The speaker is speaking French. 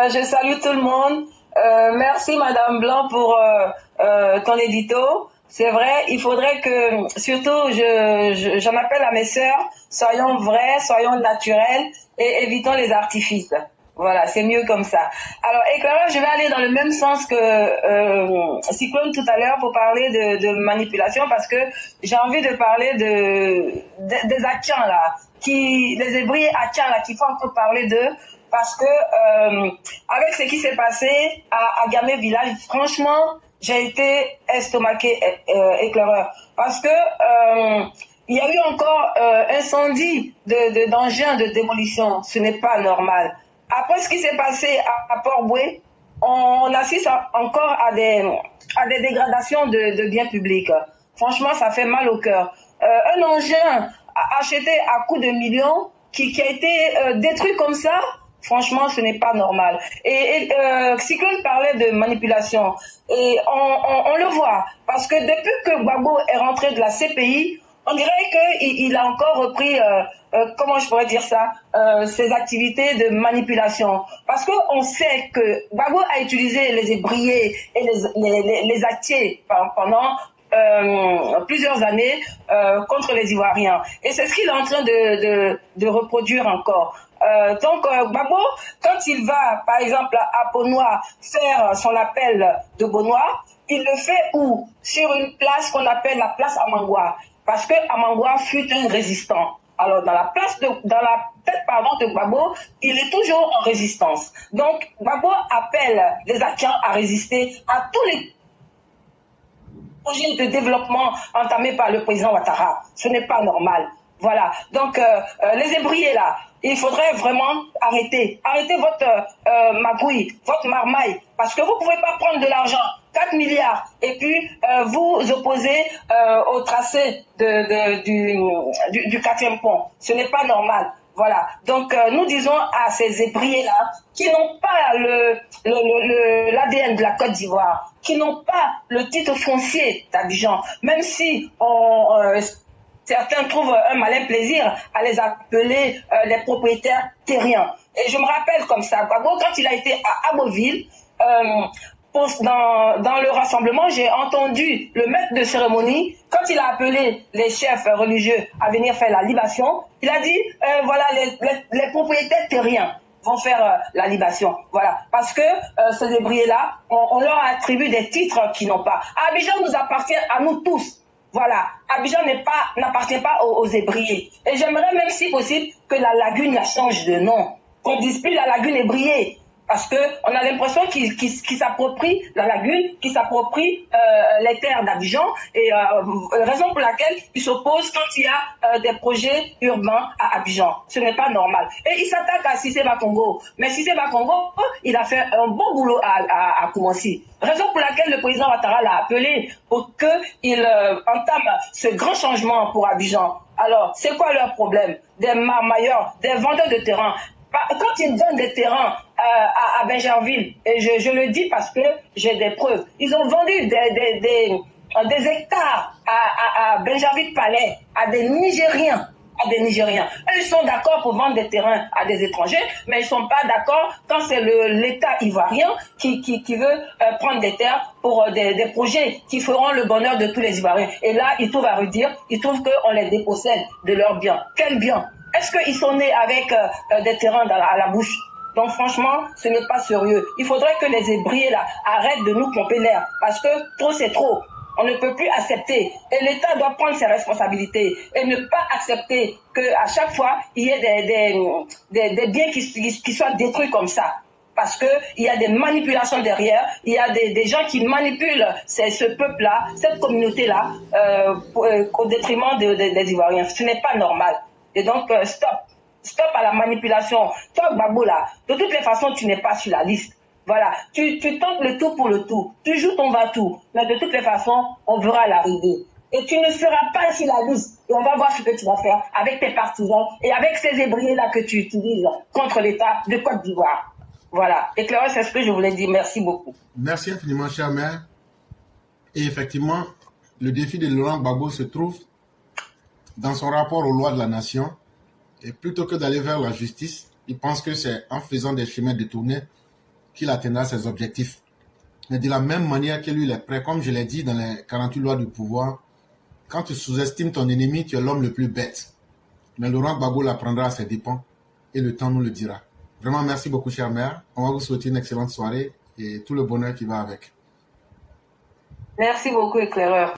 Je salue tout le monde. Merci Madame Blanc pour ton édito. C'est vrai, il faudrait que, surtout, j'en appelle à mes sœurs, soyons vrais, soyons naturels et évitons les artifices. Voilà, c'est mieux comme ça. Alors, éclaireur, je vais aller dans le même sens que Cyclone tout à l'heure pour parler de manipulation parce que j'ai envie de parler des Akians là, les ébriers Akians là, qu'il faut encore parler d'eux parce que avec ce qui s'est passé à Gamé Village, franchement, j'ai été estomaqué, éclaireur, parce que il y a eu encore incendie d'engins de démolition. Ce n'est pas normal. Après ce qui s'est passé à Port-Boué, on assiste encore à des dégradations de biens publics. Franchement, ça fait mal au cœur. Un engin acheté à coups de millions qui a été détruit comme ça, franchement, ce n'est pas normal. Et Cyclone parlait de manipulation. Et on le voit. Parce que depuis que Gbagbo est rentré de la CPI, on dirait qu'il a encore repris, comment je pourrais dire ça, ses activités de manipulation. Parce qu'on sait que Gbagbo a utilisé les ébriers et les Atiers pendant plusieurs années contre les Ivoiriens. Et c'est ce qu'il est en train de reproduire encore. Donc Gbagbo, quand il va par exemple à Beaunois faire son appel de Beaunois, il le fait où? Sur une place qu'on appelle la place Amangwa, parce que Amangwa fut un résistant. Alors dans la tête de Gbagbo, il est toujours en résistance. Donc Gbagbo appelle les Akians à résister à tous les projets de développement entamés par le président Ouattara. Ce n'est pas normal. Voilà. Donc, les ébriers, là, il faudrait vraiment arrêter. Arrêtez votre magouille, votre marmaille. Parce que vous ne pouvez pas prendre de l'argent, 4 milliards, et puis vous opposer au tracé du 4e pont. Ce n'est pas normal. Voilà. Donc, nous disons à ces ébriers-là, qui n'ont pas l'ADN de la Côte d'Ivoire, qui n'ont pas le titre foncier d'Abidjan, même si certains trouvent un malin plaisir à les appeler les propriétaires terriens. Et je me rappelle comme ça, Gbagbo, quand il a été à Aboville, dans le rassemblement, j'ai entendu le maître de cérémonie, quand il a appelé les chefs religieux à venir faire la libation, il a dit, voilà, les propriétaires terriens vont faire la libation. Voilà. Parce que ces ébriers-là, on leur attribue des titres qu'ils n'ont pas. Abidjan nous appartient à nous tous. Voilà, Abidjan n'appartient pas aux ébriers. Et j'aimerais même, si possible, que la lagune la change de nom. Qu'on ne dise plus la lagune ébriée. Parce qu'on a l'impression qu'ils s'approprient la lagune, qu'ils s'approprient les terres d'Abidjan. Et raison pour laquelle ils s'opposent quand il y a des projets urbains à Abidjan. Ce n'est pas normal. Et ils s'attaquent à Cissé Bakongo. Mais Cissé Bakongo, il a fait un bon boulot à Koumassi. Raison pour laquelle le président Ouattara l'a appelé pour qu'il entame ce grand changement pour Abidjan. Alors, c'est quoi leur problème? Des marmailleurs, des vendeurs de terrain. Quand ils donnent des terrains à Benjerville, et je le dis parce que j'ai des preuves, ils ont vendu des hectares à Benjerville Palais, à des Nigériens. Eux, ils sont d'accord pour vendre des terrains à des étrangers, mais ils ne sont pas d'accord quand c'est l'État ivoirien qui veut prendre des terres pour des projets qui feront le bonheur de tous les Ivoiriens. Et là, ils trouvent à redire, ils trouvent qu'on les dépossède de leurs biens. Quels biens? Est-ce qu'ils sont nés avec des terrains à la bouche? Donc franchement, ce n'est pas sérieux. Il faudrait que les ébriers là arrêtent de nous pomper l'air, parce que trop c'est trop. On ne peut plus accepter. Et l'État doit prendre ses responsabilités et ne pas accepter qu'à chaque fois, il y ait des biens qui soient détruits comme ça. Parce qu'il y a des manipulations derrière, il y a des gens qui manipulent ce peuple-là, cette communauté-là, au détriment des Ivoiriens. Ce n'est pas normal. Et donc, stop à la manipulation. Toi, Gbagbo, là, de toutes les façons, tu n'es pas sur la liste. Voilà, tu tentes le tout pour le tout. Tu joues ton va-tout. Mais de toutes les façons, on verra l'arrivée. Et tu ne seras pas sur la liste. Et on va voir ce que tu vas faire avec tes partisans et avec ces ébriers-là que tu utilises contre l'État de Côte d'Ivoire. Voilà. Éclaireur, c'est ce que je voulais dire. Merci beaucoup. Merci infiniment, cher maire. Et effectivement, le défi de Laurent Gbagbo se trouve dans son rapport aux lois de la nation. Et plutôt que d'aller vers la justice, il pense que c'est en faisant des chemins détournés qu'il atteindra ses objectifs. Mais de la même manière que lui, il est prêt, comme je l'ai dit dans les 48 lois du pouvoir, quand tu sous-estimes ton ennemi, tu es l'homme le plus bête. Mais Laurent Gbagbo l'apprendra à ses dépens et le temps nous le dira. Vraiment, merci beaucoup, chère mère. On va vous souhaiter une excellente soirée et tout le bonheur qui va avec. Merci beaucoup, éclaireur.